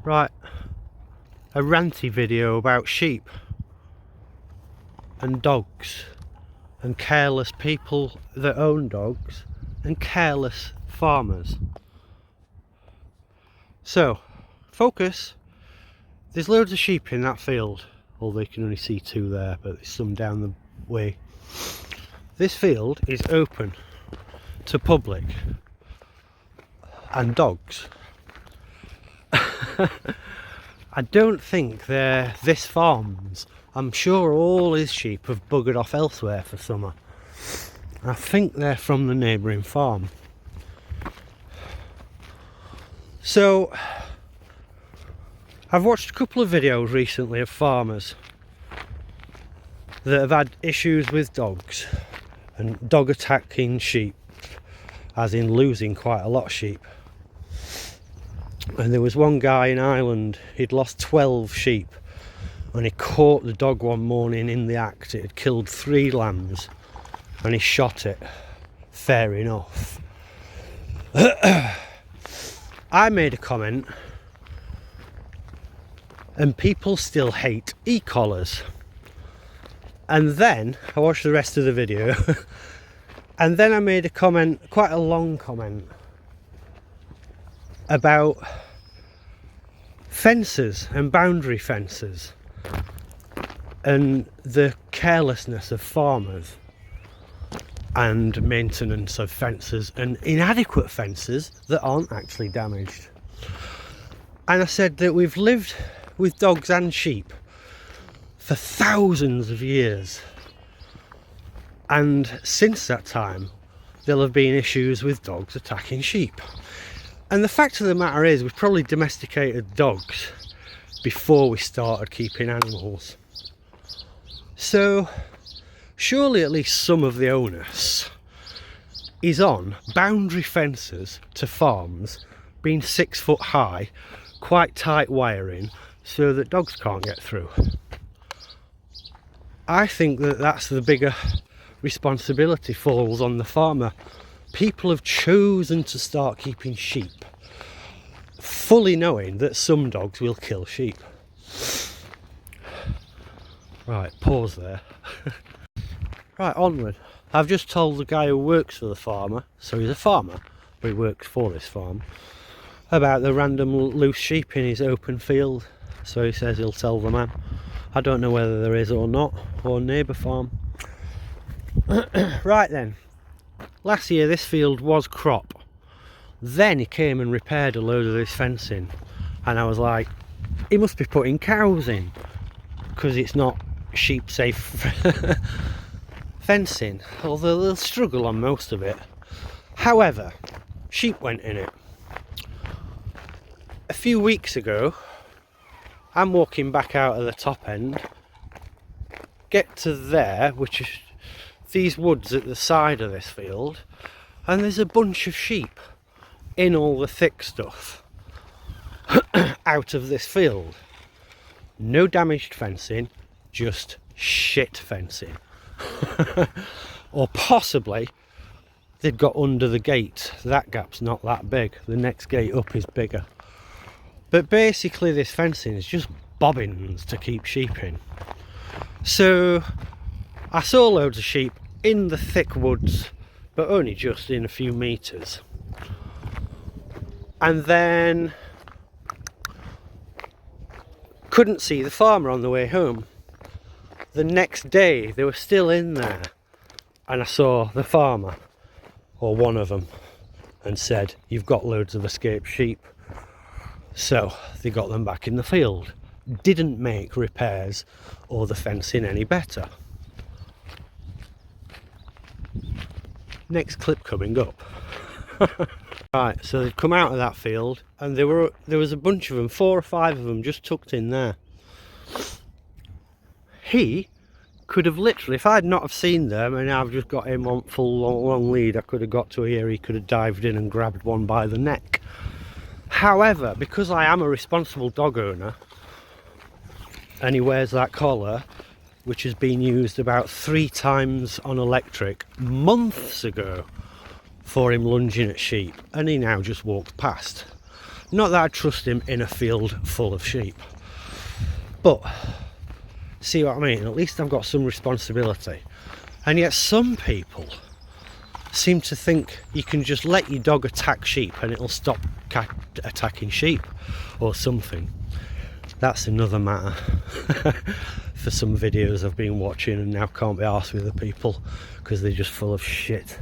Right, a ranty video about sheep and dogs and careless people that own dogs and careless farmers. So, focus. There's loads of sheep in that field, although you can only see two there, but there's some down the way. This field is open to public and dogs. I don't think they're this farm's. I'm sure all his sheep have buggered off elsewhere for summer. I think they're from the neighbouring farm. So, I've watched a couple of videos recently of farmers that have had issues with dogs and dog attacking sheep, as in losing quite a lot of sheep. And there was one guy in Ireland, he'd lost 12 sheep and he caught the dog one morning in the act. It had killed 3 lambs and he shot it. Fair enough. I made a comment and people still hate e-collars. And then I watched the rest of the video and then I made a comment, quite a long comment, about fences and boundary fences and the carelessness of farmers and maintenance of fences and inadequate fences that aren't actually damaged. And I said that we've lived with dogs and sheep for thousands of years, and since that time there'll have been issues with dogs attacking sheep. And the fact of the matter is, we've probably domesticated dogs before we started keeping animals. So, surely at least some of the onus is on boundary fences to farms being 6 foot high, quite tight wiring, so that dogs can't get through. I think that that's the bigger responsibility falls on the farmer. People have chosen to start keeping sheep, fully knowing that some dogs will kill sheep. Right, pause there. Right, onward. I've just told the guy who works for the farmer, so he's a farmer, but he works for this farm, about the random loose sheep in his open field. So he says he'll tell the man. I don't know whether there is or not, or neighbour farm. Right then. Last year this field was crop. Then he came and repaired a load of this fencing, and I was like, he must be putting cows in because it's not sheep safe fencing, although they'll struggle on most of it. However, sheep went in it. A few weeks ago I'm walking back out of the top end, get to there, which is these woods at the side of this field, and there's a bunch of sheep in all the thick stuff out of this field. No damaged fencing, just shit fencing. Or possibly they'd got under the gate. That gap's not that big, the next gate up is bigger. But basically this fencing is just bobbins to keep sheep in. So I saw loads of sheep in the thick woods, but only just in a few metres. And then couldn't see the farmer on the way home. The next day they were still in there, and I saw the farmer, or one of them, and said, "You've got loads of escaped sheep." So they got them back in the field. Didn't make repairs or the fencing any better. Next clip coming up. Right, so they'd come out of that field and there was a bunch of them, 4 or 5 of them just tucked in there. He could have literally, if I'd not have seen them and I've just got him on full long lead, I could have got to here, he could have dived in and grabbed one by the neck. However, because I am a responsible dog owner and he wears that collar, which has been used about 3 times on electric months ago for him lunging at sheep, and he now just walks past. Not that I trust him in a field full of sheep, but see what I mean? At least I've got some responsibility. And yet some people seem to think you can just let your dog attack sheep and it'll stop attacking sheep or something. That's another matter for some videos I've been watching and now can't be arsed with the people because they're just full of shit.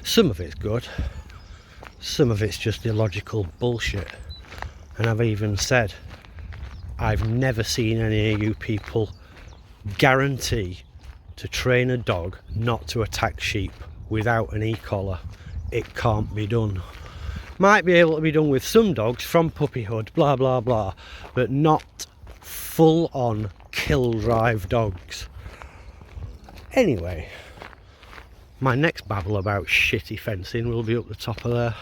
Some of it's good, some of it's just illogical bullshit. And I've even said, I've never seen any of you people guarantee to train a dog not to attack sheep without an e-collar. It can't be done. Might be able to be done with some dogs from puppyhood, blah blah blah, but not full on kill drive dogs. Anyway, my next babble about shitty fencing will be up the top of there.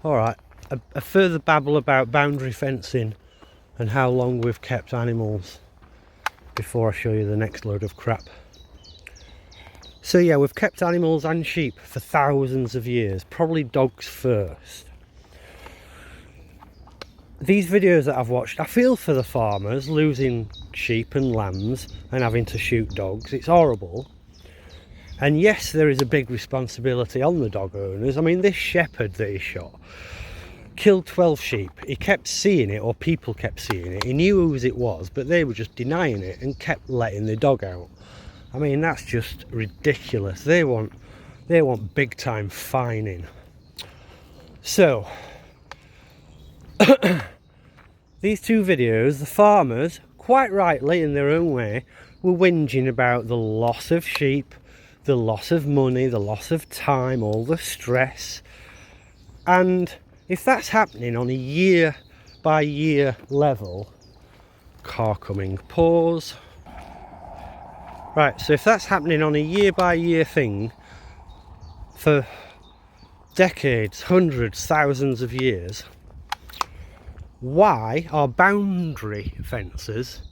Alright, a further babble about boundary fencing and how long we've kept animals before I show you the next load of crap. So yeah, we've kept animals and sheep for thousands of years, probably dogs first. These videos that I've watched, I feel for the farmers losing sheep and lambs and having to shoot dogs. It's horrible. And yes, there is a big responsibility on the dog owners. I mean, this shepherd that he shot killed 12 sheep. He kept seeing it, or people kept seeing it. He knew whose it was, but they were just denying it and kept letting the dog out. I mean, that's just ridiculous. They want big time fining. So these two videos, the farmers, quite rightly in their own way, were whinging about the loss of sheep, the loss of money, the loss of time, all the stress. And if that's happening on a year by year level, car coming, pause. Right, so if that's happening on a year by year thing for decades, hundreds, thousands of years, why are boundary fences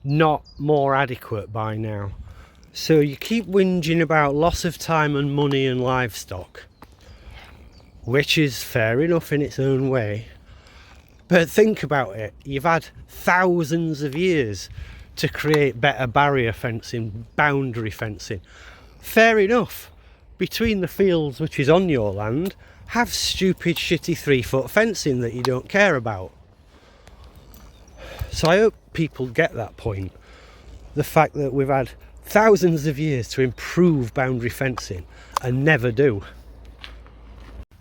not more adequate by now? So you keep whinging about loss of time and money and livestock, which is fair enough in its own way, but think about it, you've had thousands of years to create better barrier fencing, boundary fencing. Fair enough, between the fields which is on your land, have stupid shitty 3-foot fencing that you don't care about. So I hope people get that point, the fact that we've had thousands of years to improve boundary fencing and never do.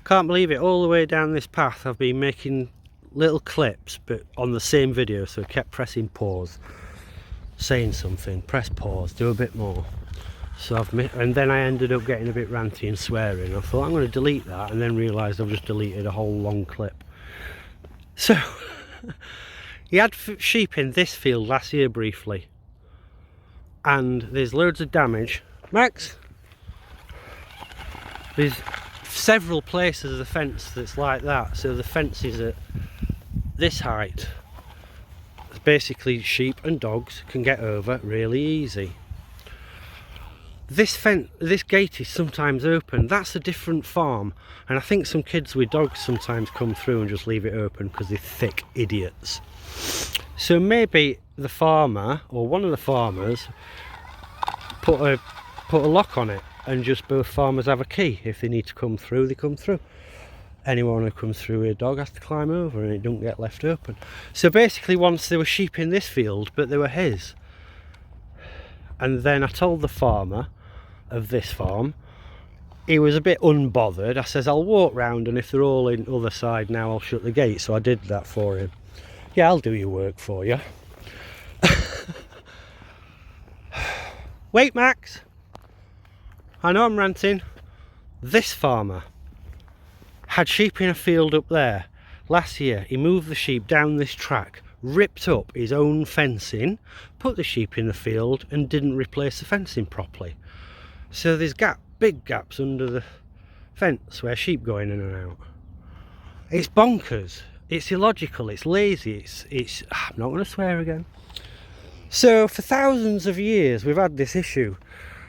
Can't believe it, all the way down this path I've been making little clips but on the same video, so I kept pressing pause, saying something, press pause, do a bit more. So and then I ended up getting a bit ranty and swearing. I thought I'm going to delete that, and then realised I've just deleted a whole long clip. So he had sheep in this field last year briefly, and there's loads of damage. Max, there's several places of the fence that's like that, so the fence is at this height. Basically sheep and dogs can get over really easy. This gate is sometimes open. That's a different farm, and I think some kids with dogs sometimes come through and just leave it open because they're thick idiots. So maybe the farmer or one of the farmers put a lock on it, and just both farmers have a key. If they need to come through, they come through. Anyone who comes through with a dog has to climb over and it don't get left open. So basically once there were sheep in this field, but they were his. And then I told the farmer of this farm, he was a bit unbothered. I says, I'll walk round, and if they're all in other side now, I'll shut the gate. So I did that for him. Yeah, I'll do your work for you. Wait, Max. I know I'm ranting. This farmer had sheep in a field up there. Last year he moved the sheep down this track, ripped up his own fencing, put the sheep in the field and didn't replace the fencing properly. So there's big gaps under the fence where sheep go in and out. It's bonkers, it's illogical, it's lazy, it's I'm not going to swear again. So for thousands of years we've had this issue.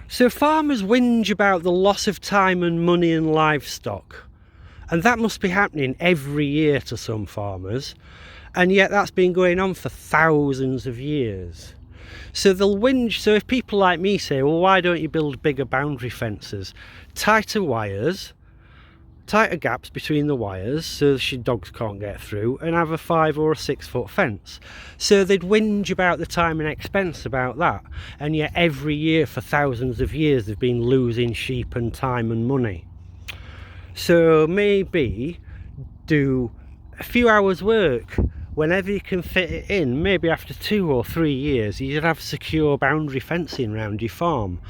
So farmers whinge about the loss of time and money and livestock, And that must be happening every year to some farmers, and yet that's been going on for thousands of years. So they'll whinge. So if people like me say, well, why don't you build bigger boundary fences, tighter wires, tighter gaps between the wires so the dogs can't get through, and have a 5 or a 6 foot fence? So they'd whinge about the time and expense about that, and yet every year for thousands of years they've been losing sheep and time and money. So maybe do a few hours work whenever you can fit it in. Maybe after 2 or 3 years you'd have secure boundary fencing around your farm.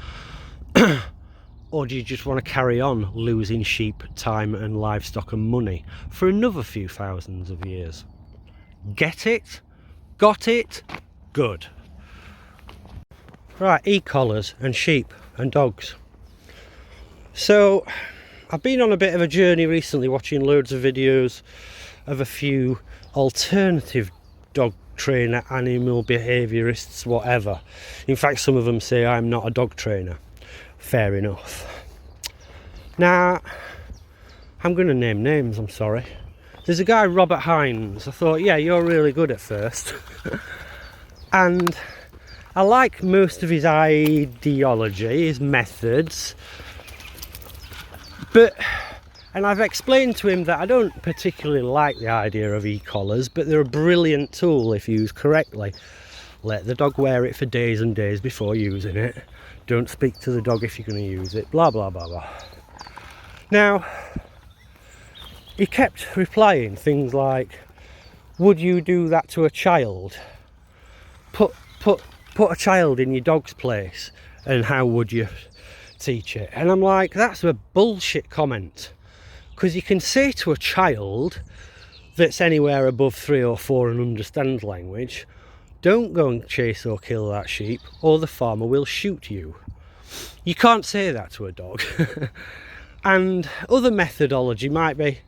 Or do you just want to carry on losing sheep, time and livestock and money for another few thousands of years? Get it? Got it? Good. Right, e-collars and sheep and dogs. So I've been on a bit of a journey recently, watching loads of videos of a few alternative dog trainer, animal behaviourists, whatever. In fact, some of them say I'm not a dog trainer. Fair enough. Now, I'm going to name names, I'm sorry. There's a guy, Robert Hines. I thought, yeah, you're really good at first. And I like most of his ideology, his methods. And I've explained to him that I don't particularly like the idea of e-collars, but they're a brilliant tool if used correctly. Let the dog wear it for days and days before using it. Don't speak to the dog if you're going to use it, blah blah blah blah. Now, he kept replying things like, would you do that to a child? Put a child in your dog's place, and how would you teach it? And I'm like, that's a bullshit comment, because you can say to a child that's anywhere above 3 or 4 and understands language, don't go and chase or kill that sheep or the farmer will shoot you. You can't say that to a dog. And other methodology might be,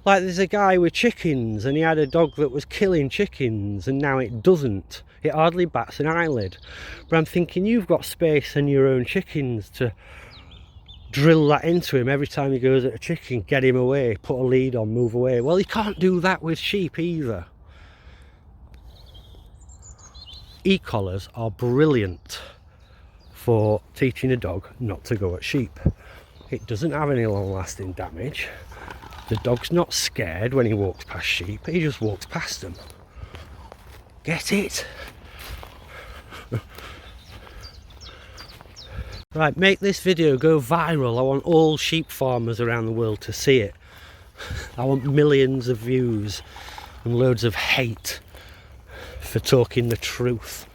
like there's a guy with chickens and he had a dog that was killing chickens and now it doesn't. It hardly bats an eyelid. But I'm thinking, you've got space and your own chickens to drill that into him every time he goes at a chicken, get him away, put a lead on, move away. Well, you can't do that with sheep either. E-collars are brilliant for teaching a dog not to go at sheep. It doesn't have any long-lasting damage. The dog's not scared when he walks past sheep, he just walks past them. Get it? Right, make this video go viral. I want all sheep farmers around the world to see it. I want millions of views and loads of hate for talking the truth.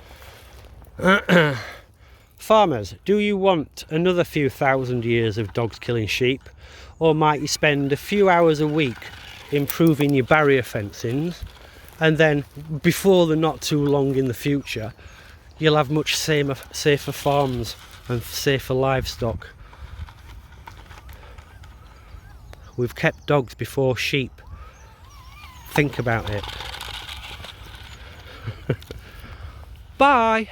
Farmers, do you want another few thousand years of dogs killing sheep, or might you spend a few hours a week improving your barrier fencings, and then before the not too long in the future you'll have much safer farms and safer livestock? We've kept dogs before sheep. Think about it. Bye.